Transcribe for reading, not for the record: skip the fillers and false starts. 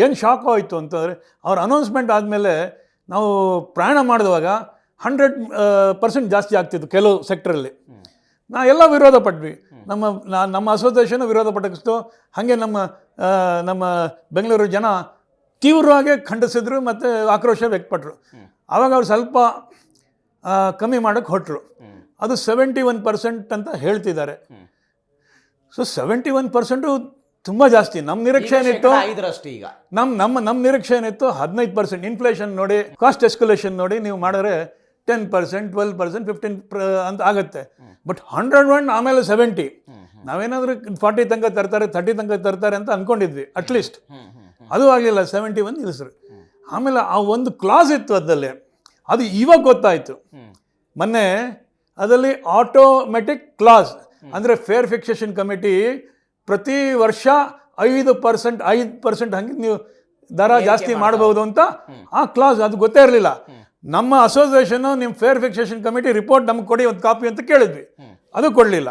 ಏನು ಶಾಕ್ ಆಯಿತು ಅಂತಂದರೆ ಅವ್ರ ಅನೌನ್ಸ್ಮೆಂಟ್ ಆದಮೇಲೆ ನಾವು ಪ್ರಯಾಣ ಮಾಡಿದವಾಗ 100% ಜಾಸ್ತಿ ಆಗ್ತಿತ್ತು ಕೆಲವು ಸೆಕ್ಟ್ರಲ್ಲಿ. ಎಲ್ಲ ವಿರೋಧ ಪಟ್ವಿ. ನಮ್ಮ ಅಸೋಸಿಯೇಷನ್ ವಿರೋಧ ಪಟ್ಟಿಸ್ತು. ಹಾಗೆ ನಮ್ಮ ಬೆಂಗಳೂರು ಜನ ತೀವ್ರವಾಗಿ ಖಂಡಿಸಿದ್ರು ಮತ್ತು ಆಕ್ರೋಶ ವ್ಯಕ್ತಪಟ್ಟರು. ಆವಾಗ ಅವ್ರು ಸ್ವಲ್ಪ ಕಮ್ಮಿ ಮಾಡೋಕ್ಕೆ ಹೊರಟರು. ಅದು 71% ಅಂತ ಹೇಳ್ತಿದ್ದಾರೆ. ಸೊ 71% ತುಂಬ ಜಾಸ್ತಿ. ನಮ್ಮ ನಿರೀಕ್ಷೆ ಏನಿತ್ತು, ನಮ್ಮ ನಿರೀಕ್ಷೆ ಏನಿತ್ತು 15%. ಇನ್ಫ್ಲೇಷನ್ ನೋಡಿ, ಕಾಸ್ಟ್ ಎಸ್ಕಲೇಷನ್ ನೋಡಿ ನೀವು ಮಾಡಿದ್ರೆ 10%, 12%, 15% ಅಂತ ಆಗುತ್ತೆ. ಬಟ್ 101 ಆಮೇಲೆ 70. ನಾವೇನಾದರೂ 40 ತನಕ ತರ್ತಾರೆ, 30 ತನಕ ತರ್ತಾರೆ ಅಂತ ಅಂದ್ಕೊಂಡಿದ್ವಿ ಅಟ್ಲೀಸ್ಟ್. ಅದು ಆಗಲಿಲ್ಲ, 71 ನಿಲ್ಲಿಸ್ರು. ಆಮೇಲೆ ಆ ಒಂದು ಕ್ಲಾಸ್ ಇತ್ತು ಅದರಲ್ಲಿ, ಅದು ಇವಾಗ ಗೊತ್ತಾಯಿತು. ಮೊನ್ನೆ ಅದರಲ್ಲಿ ಆಟೋಮೆಟಿಕ್ ಕ್ಲಾಸ್ ಅಂದರೆ ಫೇರ್ ಫಿಕ್ಸೇಷನ್ ಕಮಿಟಿ ಪ್ರತಿ ವರ್ಷ 5% ಹಂಗೆ ನೀವು ದರ ಜಾಸ್ತಿ ಮಾಡಬಹುದು ಅಂತ ಆ ಕ್ಲಾಸ್. ಅದು ಗೊತ್ತೇ ಇರಲಿಲ್ಲ. ನಮ್ಮ ಅಸೋಸಿಯೇಷನ್ನು ನಿಮ್ಮ ಫೇರ್ ಫಿಕ್ಸೇಷನ್ ಕಮಿಟಿ ರಿಪೋರ್ಟ್ ನಮ್ಗೆ ಕೊಡಿ ಒಂದು ಕಾಪಿ ಅಂತ ಕೇಳಿದ್ವಿ, ಅದು ಕೊಡಲಿಲ್ಲ.